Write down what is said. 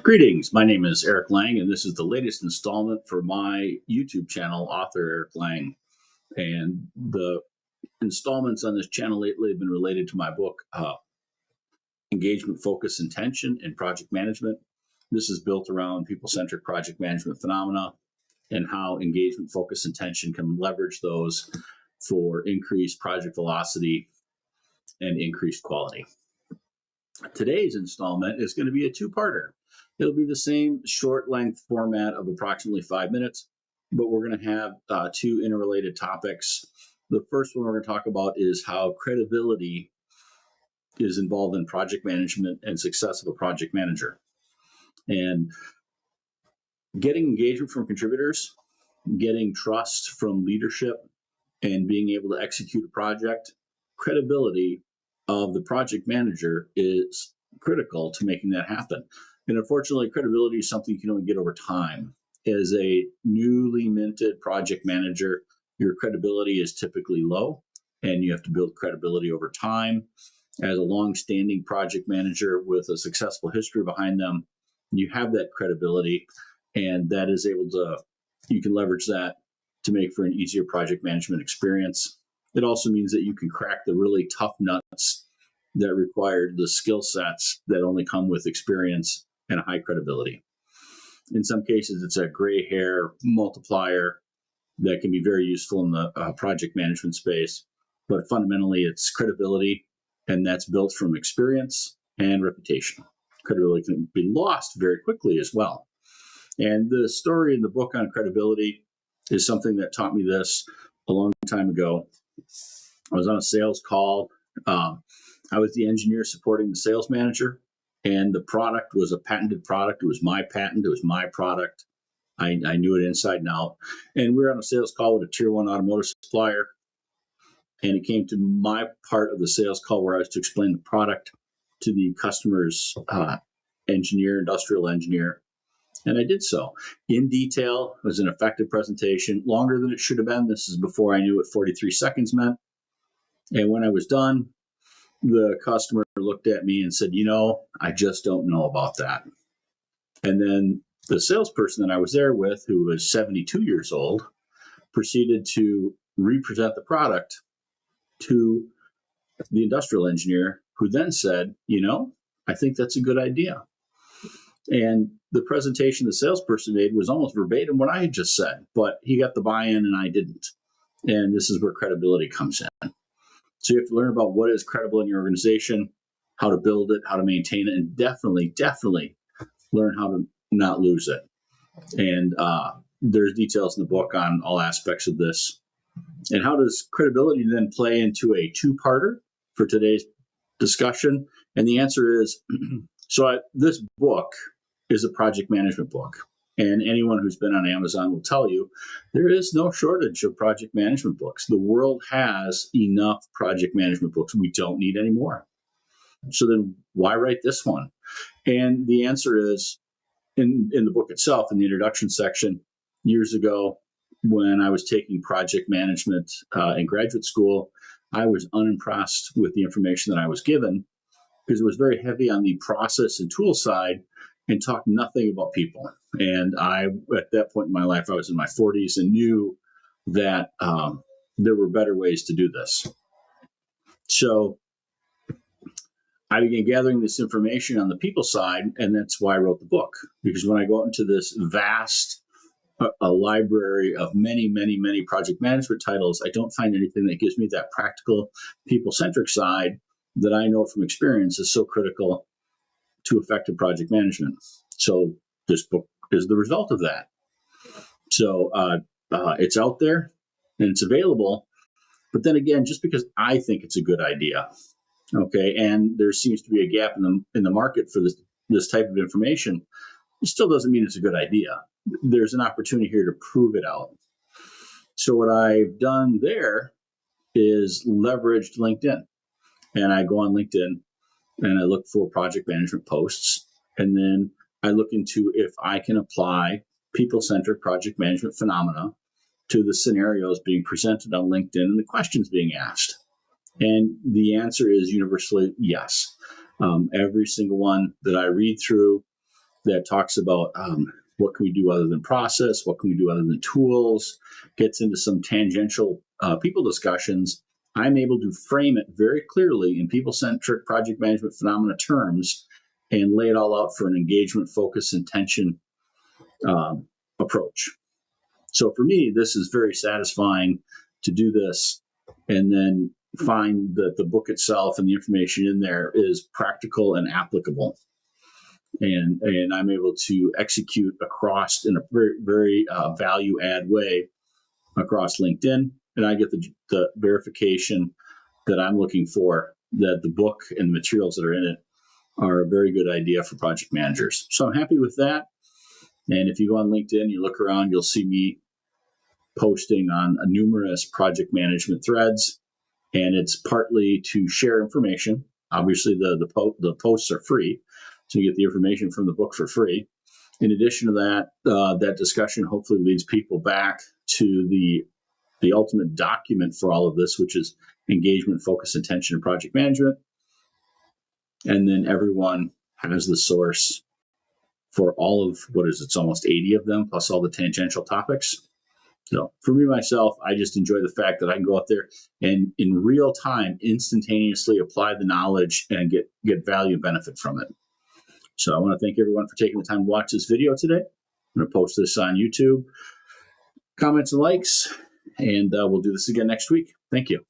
Greetings, my name is Eric Lang, and this is the latest installment for my YouTube channel, Author Eric Lang. And the installments on this channel lately have been related to my book, Engagement, Focus, and Tension in Project Management. This is built around people-centric project management phenomena and how engagement, focus, and tension can leverage those for increased project velocity and increased quality. Today's installment is going to be a two-parter. It'll be the same short length format of approximately 5 minutes, but we're going to have two interrelated topics. The first one we're going to talk about is how credibility is involved in project management and success of a project manager. And getting engagement from contributors, getting trust from leadership, and being able to execute a project, credibility of the project manager is critical to making that happen. And unfortunately, credibility is something you can only get over time. As a newly minted project manager, your credibility is typically low, and you have to build credibility over time. As a long-standing project manager with a successful history behind them, you have that credibility, and that is able to, you can leverage that to make for an easier project management experience. It also means that you can crack the really tough nuts that require the skill sets that only come with experience and a high credibility. In some cases, it's a gray hair multiplier that can be very useful in the project management space. But fundamentally, it's credibility, and that's built from experience and reputation. Credibility can be lost very quickly as well. And the story in the book on credibility is something that taught me this a long time ago. I was on a sales call. I was the engineer supporting the sales manager, and the product was a patented product. It was my patent. It was my product. I knew it inside and out. And we were on a sales call with a tier one automotive supplier, and it came to my part of the sales call where I was to explain the product to the customer's engineer, industrial engineer. And I did so in detail. It was an effective presentation, longer than it should have been. This is before I knew what 43 seconds meant. And when I was done, the customer looked at me and said, I just don't know about that. And then the salesperson that I was there with, who was 72 years old, proceeded to represent the product to the industrial engineer, who then said, I think that's a good idea. And the presentation the salesperson made was almost verbatim what I had just said, but he got the buy-in and I didn't. And this is where credibility comes in. So you have to learn about what is credible in your organization, how to build it, how to maintain it, and definitely learn how to not lose it. And there's details in the book on all aspects of this. And how does credibility then play into a two-parter for today's discussion? And the answer is, this book is a project management book. And anyone who's been on Amazon will tell you there is no shortage of project management books. The world has enough project management books. We don't need any more. So then why write this one? And the answer is in the book itself, in the introduction section, years ago, when I was taking project management in graduate school, I was unimpressed with the information that I was given because it was very heavy on the process and tool side and talked nothing about people. And at that point in my life, I was in my 40s and knew that there were better ways to do this. So I began gathering this information on the people side, and that's why I wrote the book. Because when I go out into this vast a library of many, many, many project management titles, I don't find anything that gives me that practical, people-centric side that I know from experience is so critical to effective project management. So this book is the result of that. So it's out there and it's available. But then again, just because I think it's a good idea, okay, and there seems to be a gap in the market for this type of information, it still doesn't mean it's a good idea. There's an opportunity here to prove it out. So what I've done there is leveraged LinkedIn. And I go on LinkedIn and I look for project management posts. And then I look into if I can apply people-centric project management phenomena to the scenarios being presented on LinkedIn and the questions being asked. And the answer is universally yes. Every single one that I read through, that talks about what can we do other than process, what can we do other than tools, gets into some tangential people discussions. I'm able to frame it very clearly in people-centric project management phenomena terms and lay it all out for an engagement, focus, intention approach. So for me, this is very satisfying to do this and then find that the book itself and the information in there is practical and applicable. And I'm able to execute across in a very, very value add way across LinkedIn. And I get the verification that I'm looking for, that the book and the materials that are in it are a very good idea for project managers. So I'm happy with that. And if you go on LinkedIn, you look around, you'll see me posting on numerous project management threads. And it's partly to share information. Obviously, the posts are free, so you get the information from the book for free. In addition to that, that discussion hopefully leads people back to the ultimate document for all of this, which is engagement, focus, intention, and project management. And then everyone has the source for all of it's almost 80 of them, plus all the tangential topics. So for me, myself, I just enjoy the fact that I can go out there and in real time, instantaneously apply the knowledge and get value and benefit from it. So I want to thank everyone for taking the time to watch this video today. I'm going to post this on YouTube. Comments and likes, and we'll do this again next week. Thank you.